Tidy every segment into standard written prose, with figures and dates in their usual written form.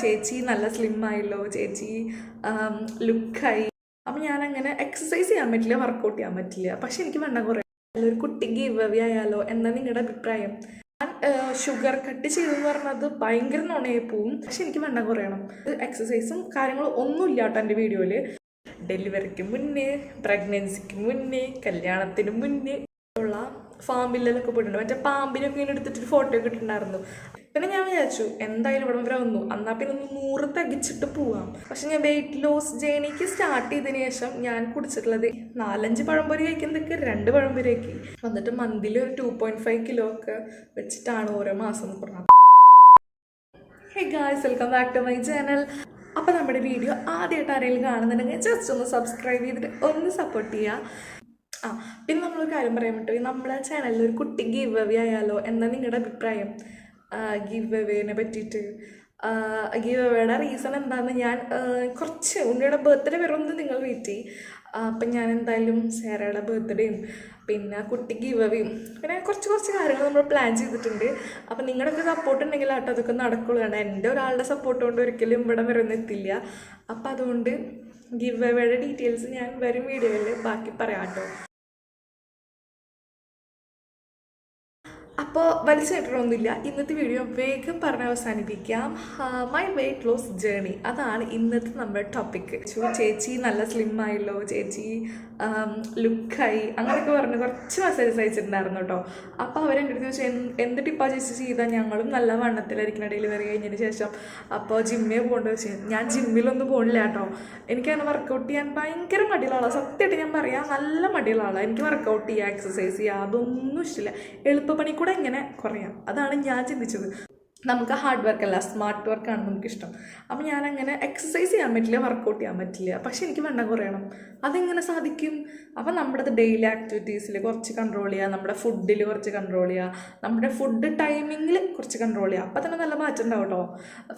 ചേച്ചി നല്ല സ്ലിം ആയല്ലോ, ചേച്ചി ലുക്കായി. അപ്പം ഞാനങ്ങനെ എക്സസൈസ് ചെയ്യാൻ പറ്റില്ല, വർക്കൗട്ട് ചെയ്യാൻ പറ്റില്ല, പക്ഷെ എനിക്ക് വണ്ണം കുറയാം. ഒരു കുട്ടി ഗിവ് അവേ ആയാലോ എന്നാ നിങ്ങളുടെ അഭിപ്രായം? ഞാൻ ഷുഗർ കട്ട് ചെയ്തെന്ന് പറഞ്ഞത് ഭയങ്കര നുണയായി പോവും, പക്ഷെ എനിക്ക് വണ്ണം കുറയണം. എക്സസൈസും കാര്യങ്ങളും ഒന്നും ഇല്ല കേട്ടോ എൻ്റെ വീഡിയോയിൽ. ഡെലിവറിക്ക് മുന്നേ, പ്രഗ്നൻസിക്ക് മുന്നേ, കല്യാണത്തിന് മുന്നേ ഉള്ള ഫാമിലൊക്കെ പോയിട്ടുണ്ട്. മറ്റേ പാമ്പിനൊക്കെ ഇങ്ങനെ എടുത്തിട്ട് ഫോട്ടോ ഒക്കെ ഇട്ടിട്ടുണ്ടായിരുന്നു. പിന്നെ ഞാൻ വിചാരിച്ചു എന്തായാലും ഇവിടെ വരെ വന്നു, എന്നാൽ പിന്നെ ഒന്ന് 100 തികച്ചിട്ട് പോവാം. പക്ഷെ ഞാൻ വെയിറ്റ് ലോസ് ജേണിക്ക് സ്റ്റാർട്ട് ചെയ്തതിന് ശേഷം ഞാൻ കുടിച്ചിട്ടുള്ളത് 4-5 പഴംപൊരി കഴിക്കുന്നതൊക്കെ 2 പഴംപൊരി ആക്കി. വന്നിട്ട് മന്തിൽ ഒരു 2.5 കിലോ ഒക്കെ വെച്ചിട്ടാണ് ഓരോ മാസം പറഞ്ഞത്. Hey guys, welcome back to my channel. അപ്പോൾ നമ്മുടെ വീഡിയോ ആദ്യമായിട്ട് ആരെങ്കിലും കാണുന്നുണ്ടെങ്കിൽ ജസ്റ്റ് ഒന്ന് സബ്സ്ക്രൈബ് ചെയ്തിട്ട് ഒന്ന് സപ്പോർട്ട് ചെയ്യുക. പിന്നെ നമ്മളൊരു കാര്യം പറയാൻ പറ്റുമോ, നമ്മുടെ ചാനലിൽ ഒരു കുട്ടി ഗിവ് അവേ ആയാലോ എന്നാ നിങ്ങളുടെ അഭിപ്രായം? ഗിവ് അവേനെ പറ്റിയിട്ട് ഗിവ് അവേയുടെ റീസൺ എന്താണെന്ന് ഞാൻ കുറച്ച് ഉണ്ണിയുടെ ബർത്ത്ഡേ വരുന്നത് നിങ്ങൾ വെയിറ്റ് ചെയ്യും. അപ്പം ഞാൻ എന്തായാലും സേറയുടെ ബർത്ത്ഡേയും പിന്നെ കുട്ടി ഗിവ് അവേയും പിന്നെ കുറച്ച് കാര്യങ്ങൾ നമ്മൾ പ്ലാൻ ചെയ്തിട്ടുണ്ട്. അപ്പം നിങ്ങളുടെയൊക്കെ സപ്പോർട്ട് ഉണ്ടെങ്കിൽ ആട്ടോ അതൊക്കെ നടക്കുള്ളൂ. കാരണം എൻ്റെ ഒരാളുടെ സപ്പോർട്ട് കൊണ്ട് ഒരിക്കലും ഇവിടെ വരെ ഒന്നും എത്തില്ല. അപ്പം അതുകൊണ്ട് ഗിവ് അവേയുടെ ഡീറ്റെയിൽസ് ഞാൻ വരും വീഡിയോയിൽ ബാക്കി പറയാം കേട്ടോ. അപ്പോൾ വലിച്ചിട്ടൊന്നുമില്ല, ഇന്നത്തെ വീഡിയോ വേഗം പറഞ്ഞ് അവസാനിപ്പിക്കാം. മൈ വെയിറ്റ് ലോസ് ജേണി, അതാണ് ഇന്നത്തെ നമ്മുടെ ടോപ്പിക്ക്. ചേച്ചി നല്ല സ്ലിം ആയല്ലോ, ചേച്ചി ലുക്കായി, അങ്ങനെയൊക്കെ പറഞ്ഞ് കുറച്ച് മെസ്സേജസ് അയച്ചിട്ടുണ്ടായിരുന്നു കേട്ടോ. അപ്പോൾ അവരെൻ്റെ അടുത്ത് ചോദിച്ചാൽ എന്ത് ടിപ്പാ ചേച്ചി ചെയ്താൽ ഞങ്ങളും നല്ല വണ്ണത്തിലായിരിക്കണം ഡെലിവറി കഴിഞ്ഞതിന് ശേഷം. അപ്പോൾ ജിമ്മിൽ പോകേണ്ടത് വെച്ചാൽ ഞാൻ ജിമ്മിലൊന്നും പോകണില്ല കേട്ടോ. എനിക്കങ്ങനെ വർക്കൗട്ട് ചെയ്യാൻ ഭയങ്കര മടിയുള്ള, സത്യമായിട്ട് ഞാൻ പറയാം, നല്ല മടിയുള്ള. എനിക്ക് വർക്കൗട്ട് ചെയ്യുക, എക്സസൈസ് ചെയ്യുക അതൊന്നും ഇഷ്ടമില്ല. എളുപ്പപ്പണി കൂടെ എങ്ങനെ കുറയാം, അതാണ് ഞാൻ ചിന്തിച്ചത്. നമുക്ക് ഹാർഡ് വർക്കല്ല, സ്മാർട്ട് വർക്കാണ് നമുക്കിഷ്ടം. അപ്പം ഞാനങ്ങനെ എക്സസൈസ് ചെയ്യാൻ പറ്റില്ല, വർക്കൗട്ട് ചെയ്യാൻ പറ്റില്ല, പക്ഷെ എനിക്ക് വണ്ണം കുറയണം. അതെങ്ങനെ സാധിക്കും? അപ്പം നമ്മുടെ ഡെയിലി ആക്ടിവിറ്റീസിൽ കുറച്ച് കൺട്രോൾ ചെയ്യുക, നമ്മുടെ ഫുഡിൽ കുറച്ച് കൺട്രോൾ ചെയ്യുക, നമ്മുടെ ഫുഡ് ടൈമിങ്ങിൽ കുറച്ച് കൺട്രോൾ ചെയ്യുക. അപ്പം തന്നെ നല്ല മാറ്റം ഉണ്ടാവും കേട്ടോ.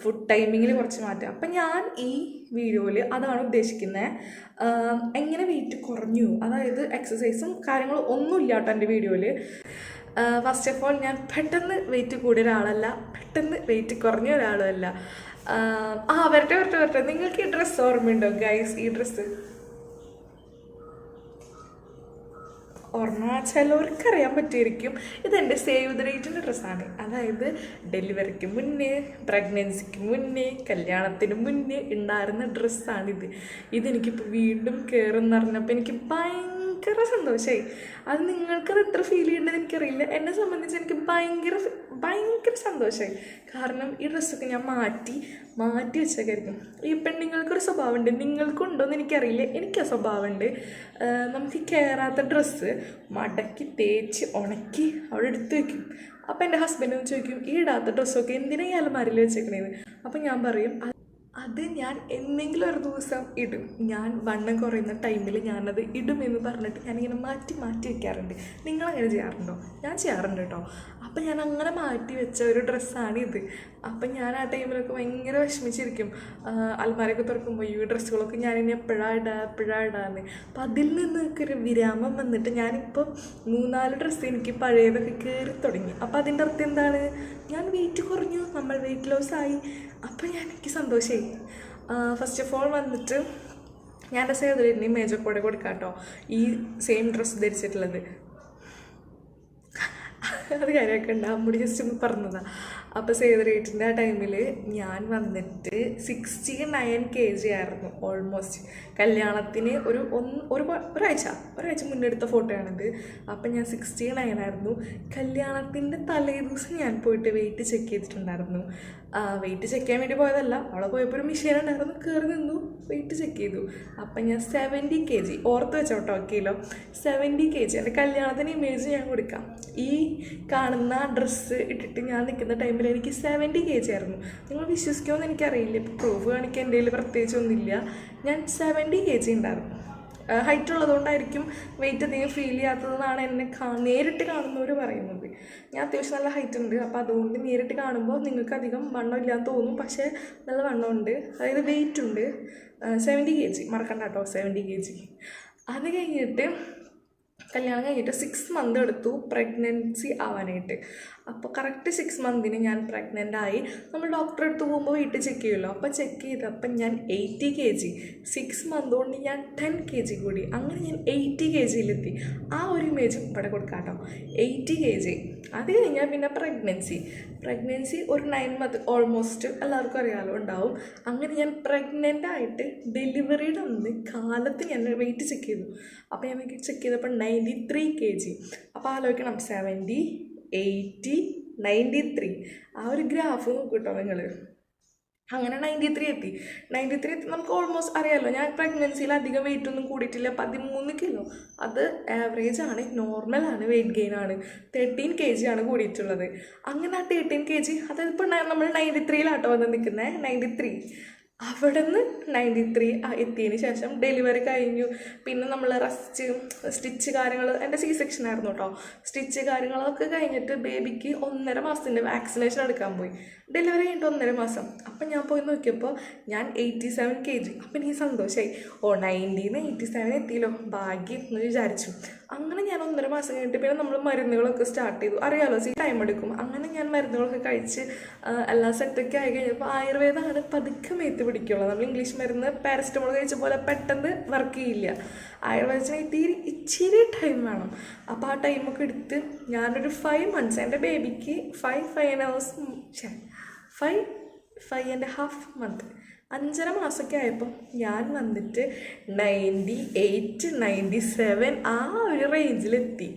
ഫുഡ് ടൈമിങ്ങിൽ കുറച്ച് മാറ്റുക. അപ്പം ഞാൻ ഈ വീഡിയോയിൽ അതാണ് ഉദ്ദേശിക്കുന്നത്, എങ്ങനെ വെയിറ്റ് കുറഞ്ഞു, അതായത് എക്സസൈസും കാര്യങ്ങളും ഒന്നും ഇല്ല കേട്ടോ എൻ്റെ വീഡിയോയിൽ. ഫസ്റ്റ് ഓഫ് ഓൾ ഞാൻ പെട്ടെന്ന് വെയിറ്റ് കൂടിയ ഒരാളല്ല, പെട്ടെന്ന് വെയിറ്റ് കുറഞ്ഞ ഒരാളുമല്ല. വരട്ടെ. നിങ്ങൾക്ക് ഈ ഡ്രസ്സ് ഓർമ്മയുണ്ടോ ഗൈസ്? ഈ ഡ്രസ്സ് ഓർമ്മ ചിലവർക്ക് അറിയാൻ പറ്റുമായിരിക്കും. ഇതെൻ്റെ സേവ് ദ ഡേറ്റിൻ്റെ ഡ്രസ്സാണ്. അതായത് ഡെലിവറിക്ക് മുന്നേ, പ്രഗ്നൻസിക്ക് മുന്നേ, കല്യാണത്തിന് മുന്നേ ഉണ്ടായിരുന്ന ഡ്രസ്സാണിത്. ഇതെനിക്കിപ്പോൾ വീണ്ടും കയറുമെന്ന് പറഞ്ഞപ്പോൾ എനിക്ക് ഭയങ്കര സന്തോഷമായി. അത് നിങ്ങൾക്കത് എത്ര ഫീൽ ചെയ്യേണ്ടത് എനിക്കറിയില്ല. എന്നെ സംബന്ധിച്ച് എനിക്ക് ഭയങ്കര സന്തോഷമായി. കാരണം ഈ ഡ്രസ്സൊക്കെ ഞാൻ മാറ്റി വെച്ചേക്കായിരിക്കും. ഈ പെണ്ണുങ്ങൾക്കൊരു സ്വഭാവമുണ്ട്, നിങ്ങൾക്കുണ്ടോയെന്ന് എനിക്കറിയില്ല, എനിക്ക് ആ സ്വഭാവമുണ്ട്. നമുക്ക് കയറാത്ത ഡ്രസ്സ് മടക്കി തേച്ച് ഉണക്കി അവിടെ എടുത്ത് വയ്ക്കും. അപ്പം എൻ്റെ ഹസ്ബൻഡ് ചോദിക്കും, ഈ ഇടാത്ത ഡ്രസ്സൊക്കെ എന്തിനാ ഈ അലമാരയിൽ വെച്ചേക്കണേന്ന്. അപ്പം ഞാൻ പറയും, അത് ഞാൻ എന്തെങ്കിലും ഒരു ദിവസം ഇടും. ഞാൻ വണ്ണം കുറയുന്ന ടൈമിൽ ഞാനത് ഇടുമെന്ന് പറഞ്ഞിട്ട് ഞാനിങ്ങനെ മാറ്റി വെക്കാറുണ്ട്. നിങ്ങളങ്ങനെ ചെയ്യാറുണ്ടോ? ഞാൻ ചെയ്യാറുണ്ട് കേട്ടോ. അപ്പം ഞാൻ അങ്ങനെ മാറ്റി വെച്ച ഒരു ഡ്രസ്സാണിത്. അപ്പം ഞാൻ ആ ടൈമിലൊക്കെ ഭയങ്കര വിഷമിച്ചിരിക്കും. അൽമാരയൊക്കെ തുറക്കുമ്പോൾ ഈ ഡ്രസ്സുകളൊക്കെ ഞാനിനി എപ്പോഴാണ് ഇടാന്ന്. അപ്പം അതിൽ നിന്നൊക്കെ ഒരു വിരാമം വന്നിട്ട് ഞാനിപ്പോൾ 3-4 ഡ്രസ്സ് എനിക്ക് പഴയതൊക്കെ കയറി തുടങ്ങി. അപ്പം അതിൻ്റെ അർത്ഥം എന്താണ്? ഞാൻ വെയിറ്റ് കുറഞ്ഞു, നമ്മൾ വെയിറ്റ് ലോസ് ആയി. അപ്പം എനിക്ക് സന്തോഷമായി. ഫസ്റ്റ് ഓഫ് ഓൾ വന്നിട്ട് ഞാൻ എൻ്റെ സേവദരീൻ്റെ ഇമേജൊക്കെ കൂടെ കൊടുക്കാം കേട്ടോ. ഈ സെയിം ഡ്രസ്സ് ധരിച്ചിട്ടുള്ളത് അത് കാര്യമൊക്കെ ഉണ്ട്, അമ്മൂടി ജസ്റ്റ് ഒന്ന് പറഞ്ഞതാണ്. അപ്പോൾ സേവദരീറ്റിൻ്റെ ആ ടൈമിൽ ഞാൻ വന്നിട്ട് 69 kg ആയിരുന്നു ഓൾമോസ്റ്റ്. കല്യാണത്തിന് ഒരാഴ്ച മുന്നെടുത്ത ഫോട്ടോയാണിത്. അപ്പം ഞാൻ 69 ആയിരുന്നു. കല്യാണത്തിൻ്റെ തലേ ദിവസം ഞാൻ പോയിട്ട് വെയിറ്റ് ചെക്ക് ചെയ്തിട്ടുണ്ടായിരുന്നു. വെയിറ്റ് ചെക്ക് ചെയ്യാൻ വേണ്ടി പോയതല്ല, അവിടെ പോയപ്പോൾ ഒരു മെഷീൻ ഉണ്ടായിരുന്നു, കയറി നിന്നു, വെയിറ്റ് ചെക്ക് ചെയ്തു. അപ്പം ഞാൻ 70 kg, ഓർത്ത് വെച്ചോട്ടോ കിലോ, 70 kg. എൻ്റെ കല്യാണത്തിന് ഇമേജ് ഞാൻ കൊടുക്കാം. ഈ കാണുന്ന ഡ്രസ്സ് ഇട്ടിട്ട് ഞാൻ നിൽക്കുന്ന ടൈമിൽ എനിക്ക് 70 kg ആയിരുന്നു. നിങ്ങൾ വിശ്വസിക്കുമെന്ന് എനിക്കറിയില്ല, ഇപ്പോൾ പ്രൂഫ് കാണിക്കാൻ എൻ്റെ കയ്യിൽ പ്രത്യേകിച്ചൊന്നുമില്ല. ഞാൻ 70 kg ഉണ്ടായിരുന്നു. ഹൈറ്റ് ഉള്ളതുകൊണ്ടായിരിക്കും വെയിറ്റ് അധികം ഫീൽ ചെയ്യാത്തതെന്നാണ് എന്നെ നേരിട്ട് കാണുന്നവർ പറയുന്നത്. ഞാൻ അത്യാവശ്യം നല്ല ഹൈറ്റ് ഉണ്ട്, അപ്പോൾ അതുകൊണ്ട് നേരിട്ട് കാണുമ്പോൾ നിങ്ങൾക്ക് അധികം വണ്ണം ഇല്ലാന്ന് തോന്നും, പക്ഷേ നല്ല വണ്ണമുണ്ട്, അതായത് വെയിറ്റ് ഉണ്ട്. 70 kg മറക്കണ്ട കേട്ടോ, 70 kg. അത് കഴിഞ്ഞിട്ട് കല്യാണം കഴിഞ്ഞിട്ട് 6 months എടുത്തു പ്രഗ്നൻസി ആവാനായിട്ട്. അപ്പോൾ കറക്റ്റ് 6 മന്തിന് ഞാൻ പ്രഗ്നൻ്റ് ആയി. നമ്മൾ ഡോക്ടറെ അടുത്ത് പോകുമ്പോൾ വീട്ടിൽ ചെക്ക് ചെയ്യുമല്ലോ, അപ്പോൾ ചെക്ക് ചെയ്തപ്പോൾ ഞാൻ 80 kg. 6 മന്ത് കൊണ്ട് ഞാൻ 10 kg കൂടി. അങ്ങനെ ഞാൻ 80 kgയിലെത്തി. ആ ഒരു ഇമേജ് ഇവിടെ കൊടുക്കാം കേട്ടോ, 80 kg. അത് കഴിഞ്ഞാൽ പിന്നെ പ്രഗ്നൻസി ഒരു 9 മന്ത് ഓൾമോസ്റ്റ് എല്ലാവർക്കും അറിയാമല്ലോ ഉണ്ടാവും. അങ്ങനെ ഞാൻ പ്രഗ്നൻ്റ് ആയിട്ട് ഡെലിവറിയുടെ അന്ന് കാലത്ത് ഞാൻ വെയിറ്റ് ചെക്ക് ചെയ്തു. അപ്പോൾ ഞാൻ ചെക്ക് ചെയ്തപ്പോൾ 93 kg. അപ്പോൾ ആലോചിക്കണം, 70, 80, 93 ആ ഒരു ഗ്രാഫ് നോക്കൂട്ടോ നിങ്ങൾ. അങ്ങനെ 93 എത്തി. നമുക്ക് ഓൾമോസ്റ്റ് അറിയാമല്ലോ, ഞാൻ പ്രഗ്നൻസിയിൽ അധികം വെയിറ്റ് ഒന്നും കൂടിയിട്ടില്ല, 13 കിലോ. അത് ആവറേജ് ആണ്, നോർമലാണ്, വെയിറ്റ് ഗെയിൻ ആണ്. 13 kg ആണ് കൂടിയിട്ടുള്ളത്. അങ്ങനെ ആ 13 kg, അതായത് ഇപ്പോൾ നമ്മൾ 93 വന്ന് നിൽക്കുന്നത്, 93. അവിടെ നിന്ന് 93 എത്തിയതിന് ശേഷം ഡെലിവറി കഴിഞ്ഞു. പിന്നെ നമ്മൾ റെസ്റ്റ്, സ്റ്റിച്ച് കാര്യങ്ങൾ, എൻ്റെ C-സെക്ഷൻ ആയിരുന്നു കേട്ടോ. സ്റ്റിച്ച് കാര്യങ്ങളൊക്കെ കഴിഞ്ഞിട്ട് ബേബിക്ക് 1.5 മാസത്തിൻ്റെ വാക്സിനേഷൻ എടുക്കാൻ പോയി. ഡെലിവറി കഴിഞ്ഞിട്ട് 1.5 മാസം. അപ്പം ഞാൻ പോയി നോക്കിയപ്പോൾ ഞാൻ 87 kg. അപ്പം എനിക്ക് സന്തോഷമായി. 90 87 എത്തിയല്ലോ, ഭാഗ്യം എന്ന് വിചാരിച്ചു. അങ്ങനെ ഞാൻ 1.5 മാസം കഴിഞ്ഞിട്ട് പിന്നെ നമ്മൾ മരുന്നുകളൊക്കെ സ്റ്റാർട്ട് ചെയ്തു. അറിയാമല്ലോ, ടൈം എടുക്കും. അങ്ങനെ ഞാൻ മരുന്നുകളൊക്കെ കഴിച്ച് എല്ലാ സെറ്റൊക്കെ ആയി കഴിഞ്ഞപ്പോൾ ആയുർവേദമാണ് പതുക്കെ മേത്ത് പിടിക്കുള്ളൂ. നമ്മൾ ഇംഗ്ലീഷ് മരുന്ന് പാരസ്റ്റമോൾ കഴിച്ച പോലെ പെട്ടെന്ന് വർക്ക് ചെയ്യില്ല. ആയുർവേദത്തിന് ഇച്ചിരി ടൈം വേണം. അപ്പോൾ ആ ടൈമൊക്കെ എടുത്ത് ഞാനൊരു 5 months, എൻ്റെ ബേബിക്ക് 5.5 months 5.5 മാസമൊക്കെ ആയപ്പോൾ ഞാൻ വന്നിട്ട് 98, 97 ആ ഒരു റേഞ്ചിലെത്തി.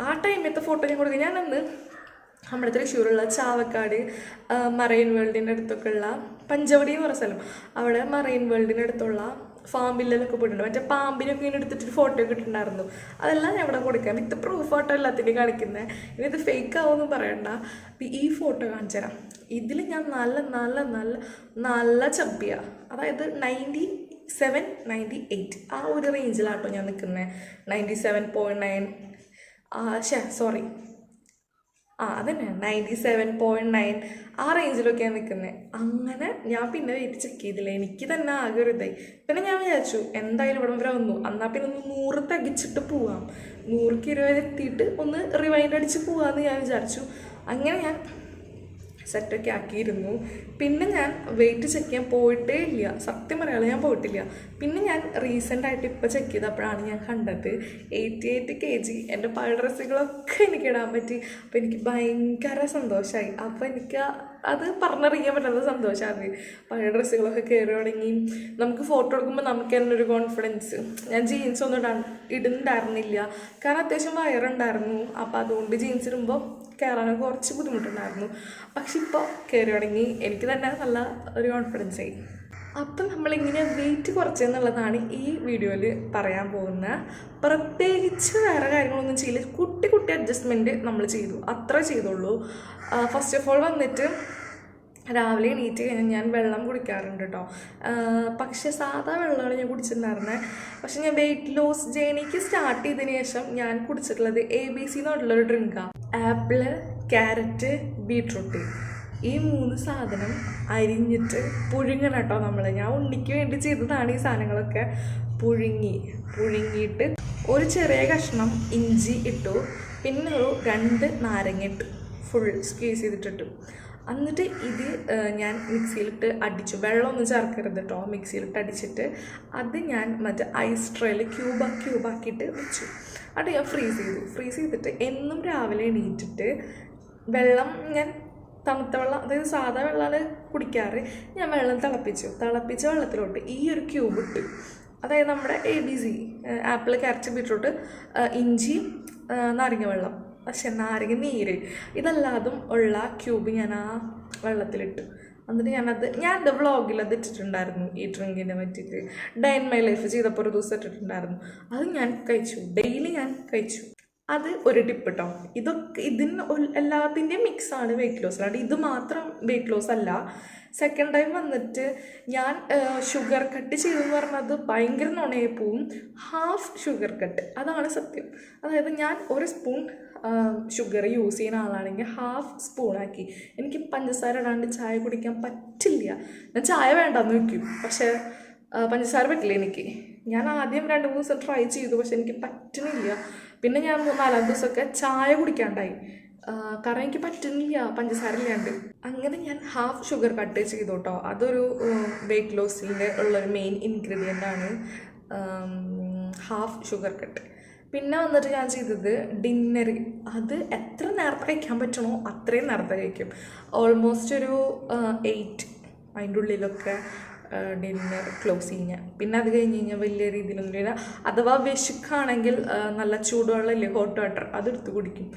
ആ ടൈമിലത്തെ ഫോട്ടോ ഞാൻ കൊടുക്കുക. ഞാനന്ന് നമ്മുടെ തൃശ്ശൂരുള്ള ചാവക്കാട് മറൈൻ വേൾഡിൻ്റെ അടുത്തൊക്കെ ഉള്ള പഞ്ചവടി എന്ന് പറഞ്ഞ സ്ഥലം, അവിടെ മറൈൻ വേൾഡിൻ്റെ അടുത്തുള്ള ഫാം വില്ലയിലൊക്കെ പോയിട്ടുണ്ട്. മറ്റേ പാമ്പിനൊക്കെ ഇങ്ങനെ എടുത്തിട്ട് ഫോട്ടോ ഒക്കെ ഇട്ടിട്ടുണ്ടായിരുന്നു. അതെല്ലാം ഞാൻ ഇവിടെ കൊടുക്കാം. വിത്ത് പ്രൂഫ് ഫോട്ടോ എല്ലാത്തിൻ്റെയും കാണിക്കുന്നത്. ഇനി ഇത് ഫേക്ക് ആവുമെന്നും പറയണ്ട. ഈ ഫോട്ടോ കാണിച്ചു തരാം. ഇതിൽ ഞാൻ നല്ല ചപ്പിയ, അതായത് 97, 98 ആ ഒരു റേഞ്ചിലാട്ടോ ഞാൻ നിൽക്കുന്നത്. 97.9 സോറി അതന്നെ 97.9 ആ റേഞ്ചിലൊക്കെയാണ് നിൽക്കുന്നത്. അങ്ങനെ ഞാൻ പിന്നെ വെയിറ്റ് ചെക്ക് ചെയ്തില്ല. എനിക്ക് തന്നെ ആകെ ഒരു ഇതായി. പിന്നെ ഞാൻ വിചാരിച്ചു എന്തായാലും ഇവിടെ വരെ വന്നു, എന്നാൽ പിന്നെ ഒന്ന് 100 തികച്ചിട്ട് പോവാം, 100ക്ക് 20 എത്തിയിട്ട് ഒന്ന് റിവൈൻഡ് അടിച്ച് പോവാമെന്ന് ഞാൻ വിചാരിച്ചു. അങ്ങനെ ഞാൻ സെറ്റൊക്കെ ആക്കിയിരുന്നു. പിന്നെ ഞാൻ വെയിറ്റ് ചെക്ക് ചെയ്യാൻ പോയിട്ടേ ഇല്ല, സത്യം പറയാതെ ഞാൻ പോയിട്ടില്ല. പിന്നെ ഞാൻ റീസെൻ്റായിട്ട് ഇപ്പോൾ ചെക്ക് ചെയ്തപ്പോഴാണ് ഞാൻ കണ്ടത് 88 kg. എൻ്റെ പഴയ ഡ്രസ്സുകളൊക്കെ എനിക്ക് ഇടാൻ പറ്റി. അപ്പോൾ എനിക്ക് ഭയങ്കര സന്തോഷമായി. അപ്പോൾ എനിക്ക് അത് പറഞ്ഞറിയാൻ പറ്റാത്ത സന്തോഷമാണ്. പഴയ ഡ്രസ്സുകളൊക്കെ കയറി തുടങ്ങി. നമുക്ക് ഫോട്ടോ എടുക്കുമ്പോൾ നമുക്ക് തന്നെ ഒരു കോൺഫിഡൻസ്. ഞാൻ ജീൻസ് ഒന്നും ഇടുന്നുണ്ടായിരുന്നില്ല, കാരണം അത്യാവശ്യം വയറുണ്ടായിരുന്നു. അപ്പോൾ അതുകൊണ്ട് ജീൻസ് ഇടുമ്പോൾ കയറാനൊക്കെ കുറച്ച് ബുദ്ധിമുട്ടുണ്ടായിരുന്നു. പക്ഷെ ഇപ്പോൾ കയറി തുടങ്ങി, എനിക്ക് തന്നെ നല്ല ഒരു കോൺഫിഡൻസ് ആയി. അപ്പം നമ്മളിങ്ങനെ വെയിറ്റ് കുറച്ചെന്നുള്ളതാണ് ഈ വീഡിയോയിൽ പറയാൻ പോകുന്നത്. പ്രത്യേകിച്ച് വേറെ കാര്യങ്ങളൊന്നും ചെയ്യില്ല, കുട്ടി അഡ്ജസ്റ്റ്മെൻറ്റ് നമ്മൾ ചെയ്തു, അത്ര ചെയ്തുള്ളൂ. ഫസ്റ്റ് ഓഫ് ഓൾ വന്നിട്ട് രാവിലെ എണീറ്റ് കഴിഞ്ഞാൽ ഞാൻ വെള്ളം കുടിക്കാറുണ്ട് കേട്ടോ. പക്ഷേ സാധാ വെള്ളമാണ് ഞാൻ കുടിച്ചിട്ടുണ്ടായിരുന്നത്. പക്ഷെ ഞാൻ വെയിറ്റ് ലോസ് ജേണിക്ക് സ്റ്റാർട്ട് ചെയ്തതിന് ശേഷം ഞാൻ കുടിച്ചിട്ടുള്ളത് ABC എന്ന് പറഞ്ഞിട്ടുള്ളൊരു ഡ്രിങ്കാണ്. ആപ്പിള്, ക്യാരറ്റ്, ബീട്രൂട്ട്, ഈ 3 സാധനം അരിഞ്ഞിട്ട് പുഴുങ്ങണം കേട്ടോ നമ്മൾ. ഞാൻ ഉണ്ണിക്ക് വേണ്ടി ചെയ്തതാണ് ഈ സാധനങ്ങളൊക്കെ. പുഴുങ്ങിയിട്ട് ഒരു ചെറിയ കഷ്ണം ഇഞ്ചി ഇട്ടു, പിന്നെ ഒരു 2 നാരങ്ങ ഇട്ടു, ഫുൾ സ്ക്വീസ് ചെയ്തിട്ടിട്ടു. എന്നിട്ട് ഇത് ഞാൻ മിക്സിയിലിട്ട് അടിച്ചു. വെള്ളമൊന്നും ചേർക്കരുത് കേട്ടോ. മിക്സിയിലിട്ട് അടിച്ചിട്ട് അത് ഞാൻ മറ്റേ ഐസ് ട്രേയിൽ ക്യൂബാക്കിയിട്ട് വെച്ചു. അത് ഞാൻ ഫ്രീസ് ചെയ്തിട്ട് എന്നും രാവിലെ എണീറ്റിട്ട് വെള്ളം, ഞാൻ തണുത്ത വെള്ളം, അതായത് സാധാ വെള്ളമാണ് കുടിക്കാറ്, ഞാൻ വെള്ളം തിളപ്പിച്ച വെള്ളത്തിലോട്ട് ഈ ഒരു ക്യൂബ് ഇട്ട്, അതായത് നമ്മുടെ ABC ആപ്പിൾ, ക്യാരറ്റ്, ബീട്രൂട്ട്, ഇഞ്ചി, നാരങ്ങ വെള്ളം, പക്ഷെ നാരങ്ങ നീര്, ഇതല്ലാതും ഉള്ള ക്യൂബ് ഞാൻ ആ വെള്ളത്തിലിട്ടു. എന്നിട്ട് ഞാൻ എൻ്റെ വ്ളോഗിൽ അത് ഇട്ടിട്ടുണ്ടായിരുന്നു, ഈ ഡ്രിങ്കിനെ പറ്റിയിട്ട്. ഡേ ഇൻ മൈ ലൈഫ് ചെയ്തപ്പോൾ ഒരു ദിവസം ഇട്ടിട്ടുണ്ടായിരുന്നു. അത് ഞാൻ കഴിച്ചു, ഡെയിലി ഞാൻ കഴിച്ചു. അത് ഒരു ടിപ്പ് കേട്ടോ. ഇതിന് എല്ലാത്തിൻ്റെയും മിക്സാണ് വെയിറ്റ് ലോസ്, അല്ലാണ്ട് ഇത് മാത്രം വെയിറ്റ് ലോസ് അല്ല. സെക്കൻഡ് ടൈം വന്നിട്ട് ഞാൻ ഷുഗർ കട്ട് ചെയ്തെന്ന് പറഞ്ഞത് ഭയങ്കര നുണയായി പോവും. ഹാഫ് ഷുഗർ കട്ട്, അതാണ് സത്യം. അതായത് ഞാൻ 1 സ്പൂൺ ഷുഗർ യൂസ് ചെയ്യുന്ന ആളാണെങ്കിൽ ഹാഫ് സ്പൂണാക്കി. എനിക്ക് പഞ്ചസാര ഇടാണ്ട് ചായ കുടിക്കാൻ പറ്റില്ല. ഞാൻ ചായ വേണ്ടെന്ന് വയ്ക്കും, പക്ഷേ പഞ്ചസാര പറ്റില്ല എനിക്ക്. ഞാൻ ആദ്യം 2-3 ദിവസം ട്രൈ ചെയ്തു, പക്ഷെ എനിക്ക് പറ്റുന്നില്ല. പിന്നെ ഞാൻ 4-5 ദിവസമൊക്കെ ചായ കുടിക്കാണ്ടായി. കാരണം എനിക്ക് പറ്റുന്നില്ല പഞ്ചസാര ഇല്ലാണ്ട്. അങ്ങനെ ഞാൻ ഹാഫ് ഷുഗർ കട്ട് ചെയ്തു കേട്ടോ. അതൊരു വെയിറ്റ് ലോസിൻ്റെ ഉള്ളൊരു മെയിൻ ഇൻഗ്രീഡിയൻ്റ് ആണ് ഹാഫ് ഷുഗർ കട്ട്. പിന്നെ വന്നിട്ട് ഞാൻ ചെയ്തത് ഡിന്നർ. അത് എത്ര നേരത്തെ കഴിക്കാൻ പറ്റണോ അത്രയും നേരത്തെ കഴിക്കും. ഓൾമോസ്റ്റ് ഒരു 8 അതിൻ്റെ ഉള്ളിലൊക്കെ ഡിന്നർ ക്ലോസ് ചെയ്യുക. പിന്നെ അത് കഴിഞ്ഞ് കഴിഞ്ഞാൽ വലിയ രീതിയിലൊന്നുമില്ല. അഥവാ വിശക്കാണെങ്കിൽ നല്ല ചൂടുവെള്ളമില്ലേ, ഹോട്ട് വാട്ടർ, അതെടുത്ത് കുടിക്കും.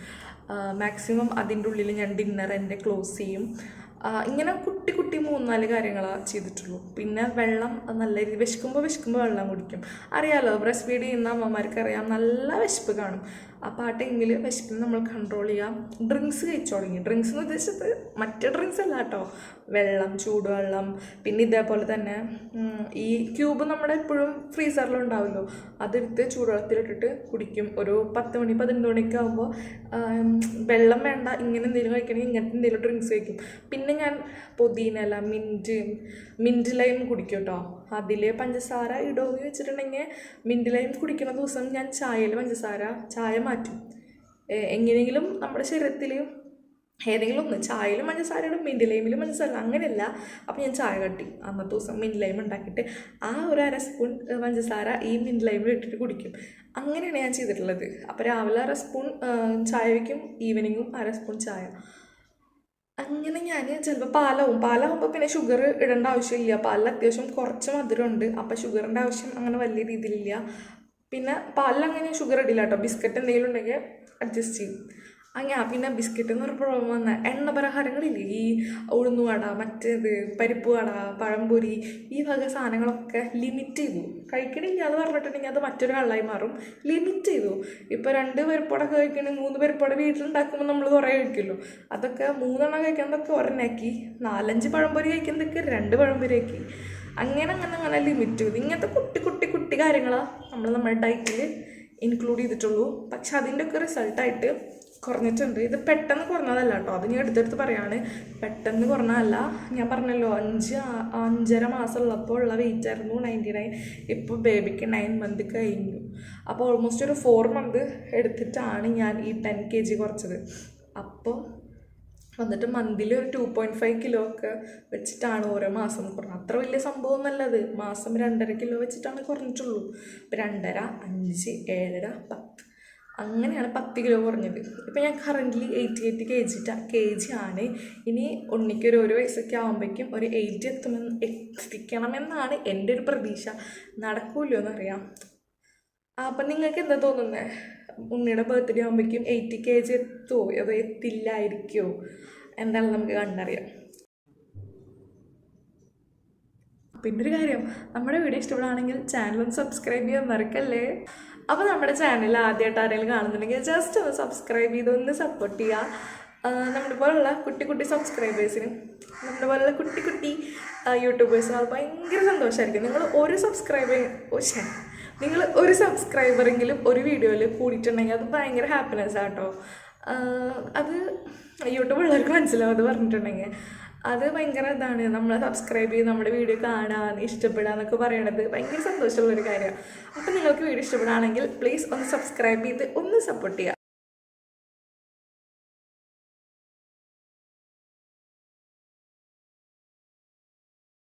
മാക്സിമം അതിൻ്റെ ഉള്ളിൽ ഞാൻ ഡിന്നർ എൻ്റെ ക്ലോസ് ചെയ്യും. ഇങ്ങനെ കുട്ടി 3-4 കാര്യങ്ങളാണ് ചെയ്തിട്ടുള്ളൂ. പിന്നെ വെള്ളം നല്ല രീതി വിശക്കുമ്പോൾ വെള്ളം കുടിക്കും. അറിയാമല്ലോ, ബ്രസ്റ്റ് ഫീഡ് ചെയ്യുന്ന അമ്മമാർക്കറിയാം നല്ല വിശപ്പ് കാണും. അപ്പോൾ ആ ടൈമിൽ വിശപ്പിന് നമ്മൾ കൺട്രോൾ ചെയ്യാം. ഡ്രിങ്ക്സ് കഴിച്ചു തുടങ്ങി. ഡ്രിങ്ക്സ് എന്ന് ഉദ്ദേശിച്ചത് മറ്റേ ഡ്രിങ്ക്സ് അല്ല കേട്ടോ, വെള്ളം, ചൂടുവെള്ളം. പിന്നെ ഇതേപോലെ തന്നെ ഈ ക്യൂബ് നമ്മുടെ എപ്പോഴും ഫ്രീസറിലുണ്ടാവുമല്ലോ, അതെടുത്ത് ചൂടുവെള്ളത്തിലിട്ടിട്ട് കുടിക്കും. ഒരു 10 മണി 11 മണിയൊക്കെ ആകുമ്പോൾ വെള്ളം വേണ്ട, ഇങ്ങനെ എന്തെങ്കിലും കഴിക്കണമെങ്കിൽ ഇങ്ങനത്തെ എന്തെങ്കിലും ഡ്രിങ്ക്സ് കഴിക്കും. പിന്നെ ഞാൻ പുതിനയില, മിൻറ്റ് ലൈം കുടിക്കും കേട്ടോ. അതിൽ പഞ്ചസാര ഇടുമെന്ന് വെച്ചിട്ടുണ്ടെങ്കിൽ മിൻറ്റ് ലൈം കുടിക്കുന്ന ദിവസം ഞാൻ ചായയിൽ ചായ മാറ്റും. എങ്ങനെയെങ്കിലും നമ്മുടെ ശരീരത്തിൽ ഏതെങ്കിലും ഒന്ന്, ചായയിലും പഞ്ചസാര ഇടും, മിൻറ്റ് ലൈമിലും പഞ്ചസാര, അങ്ങനെയല്ല. അപ്പോൾ ഞാൻ ചായ കട്ടി അന്നത്തെ ദിവസം മിൻറ്റ് ലൈം ഉണ്ടാക്കിയിട്ട് ആ ഒരു 1/2 സ്പൂൺ പഞ്ചസാര ഈ മിൻറ്റ് ലൈമിൽ ഇട്ടിട്ട് കുടിക്കും. അങ്ങനെയാണ് ഞാൻ ചെയ്തിട്ടുള്ളത്. അപ്പോൾ രാവിലെ 1/2 സ്പൂൺ ചായ വയ്ക്കും, ഈവനിങ്ങും 1/2 സ്പൂൺ ചായ. അങ്ങനെ ഞാൻ ചിലപ്പോൾ പാലാവുമ്പോൾ പിന്നെ ഷുഗർ ഇടേണ്ട ആവശ്യമില്ല. പാലിൽ അത്യാവശ്യം കുറച്ച് മധുരമുണ്ട്, അപ്പോൾ ഷുഗറിൻ്റെ ആവശ്യം അങ്ങനെ വലിയ രീതിയിലില്ല. പിന്നെ പാലിൽ അങ്ങനെ ഷുഗർ ഇടില്ല കേട്ടോ. ബിസ്ക്കറ്റ് എന്തെങ്കിലും ഉണ്ടെങ്കിൽ അഡ്ജസ്റ്റ് ചെയ്യും. പിന്നെ ബിസ്ക്കറ്റ് എന്ന് പറഞ്ഞപ്പോൾ വന്ന എണ്ണ പലഹാരങ്ങളില്ലേ, ഈ ഉഴുന്നുവട, മറ്റേത് പരിപ്പ് വട, പഴംപൊരി, ഈ വക സാധനങ്ങളൊക്കെ ലിമിറ്റ് ചെയ്തു. കഴിക്കണില്ല എന്ന് പറഞ്ഞിട്ടുണ്ടെങ്കിൽ അത് മറ്റൊരു കള്ളായി മാറും. ലിമിറ്റ് ചെയ്തു. ഇപ്പോൾ 2 പരിപ്പടൊക്കെ കഴിക്കണമെങ്കിൽ 3 പരിപ്പട വീട്ടിലുണ്ടാക്കുമ്പോൾ നമ്മൾ കുറേ കഴിക്കുമല്ലോ. അതൊക്കെ 3 എണ്ണം കഴിക്കുന്നതൊക്കെ ഒരെണ്ണാക്കി, 4-5 പഴംപൊരി കഴിക്കുന്നതൊക്കെ 2 പഴംപൊരി ആക്കി. അങ്ങനെ ലിമിറ്റ് ചെയ്തു. ഇങ്ങനത്തെ കുട്ടി കാര്യങ്ങളാണ് നമ്മുടെ ഡയറ്റിൽ ഇൻക്ലൂഡ് ചെയ്തിട്ടുള്ളൂ. പക്ഷെ അതിൻ്റെയൊക്കെ റിസൾട്ടായിട്ട് കുറഞ്ഞിട്ടുണ്ട്. ഇത് പെട്ടെന്ന് കുറഞ്ഞതല്ല കേട്ടോ, അത് ഞാൻ എടുത്തെടുത്ത് പറയാണ്. പെട്ടെന്ന് കുറഞ്ഞതല്ല. ഞാൻ പറഞ്ഞല്ലോ 5-5.5 മാസമുള്ളപ്പോൾ ഉള്ള വെയിറ്റ് ആയിരുന്നു 99. ഇപ്പോൾ ബേബിക്ക് 9 മന്ത് കഴിഞ്ഞു. അപ്പോൾ ഓൾമോസ്റ്റ് ഒരു 4 മന്ത് എടുത്തിട്ടാണ് ഞാൻ ഈ 10 kg കുറച്ചത്. അപ്പോൾ വന്നിട്ട് മന്തിൽ ഒരു 2.5 കിലോ ഒക്കെ വെച്ചിട്ടാണ് ഓരോ മാസം കുറഞ്ഞത്. അത്ര വലിയ സംഭവം നല്ലത്. മാസം 2.5 കിലോ വെച്ചിട്ടാണ് കുറഞ്ഞിട്ടുള്ളൂ. ഇപ്പോൾ 2.5, 5, 7, 10 അങ്ങനെയാണ് 10 കിലോ കുറഞ്ഞത്. ഇപ്പോൾ ഞാൻ കറൻ്റ്ലി 88 kg ആണ്. ഇനി ഉണ്ണിക്കൊരു 1 വയസ്സൊക്കെ ആകുമ്പോഴേക്കും ഒരു 80 എത്തിക്കണമെന്നാണ് എൻ്റെ ഒരു പ്രതീക്ഷ. നടക്കൂല്ലോ എന്നറിയാം. അപ്പം നിങ്ങൾക്ക് എന്താ തോന്നുന്നത്? ഉണ്ണിയുടെ ബർത്ത്ഡേ ആകുമ്പോഴേക്കും 80 kg എത്തുമോ, അതോ എത്തില്ലായിരിക്കുമോ? എന്തായാലും നമുക്ക് കണ്ടറിയാം. പിന്നൊരു കാര്യം, നമ്മുടെ വീഡിയോ ഇഷ്ടപ്പെടുകയാണെങ്കിൽ ചാനലൊന്ന് സബ്സ്ക്രൈബ് ചെയ്യാൻ മറക്കല്ലേ. അപ്പോൾ നമ്മുടെ ചാനൽ ആദ്യമായിട്ട് ആരെങ്കിലും കാണുന്നുണ്ടെങ്കിൽ ജസ്റ്റ് ഒന്ന് സബ്സ്ക്രൈബ് ചെയ്തൊന്ന് സപ്പോർട്ട് ചെയ്യുക. നമ്മുടെ പോലുള്ള കുട്ടി സബ്സ്ക്രൈബേഴ്സിനും നമ്മുടെ പോലുള്ള കുട്ടി യൂട്യൂബേഴ്സിനും അത് ഭയങ്കര സന്തോഷമായിരിക്കും. നിങ്ങൾ ഒരു സബ്സ്ക്രൈബറെങ്കിലും ഒരു വീഡിയോയിൽ കൂടിയിട്ടുണ്ടെങ്കിൽ അത് ഭയങ്കര ഹാപ്പിനെസ് ആട്ടോ. അത് യൂട്യൂബുള്ളവർക്ക് മനസ്സിലാവും. അത് പറഞ്ഞിട്ടുണ്ടെങ്കിൽ അത് ഭയങ്കര ഇതാണ്. നമ്മളെ സബ്സ്ക്രൈബ് ചെയ്ത് നമ്മുടെ വീഡിയോ കാണാൻ ഇഷ്ടപ്പെടുക എന്നൊക്കെ പറയണത് ഭയങ്കര സന്തോഷമുള്ളൊരു കാര്യമാണ്. അപ്പോൾ നിങ്ങൾക്ക് വീഡിയോ ഇഷ്ടപ്പെടുകയാണെങ്കിൽ പ്ലീസ് ഒന്ന് സബ്സ്ക്രൈബ് ചെയ്ത് ഒന്ന് സപ്പോർട്ട് ചെയ്യുക.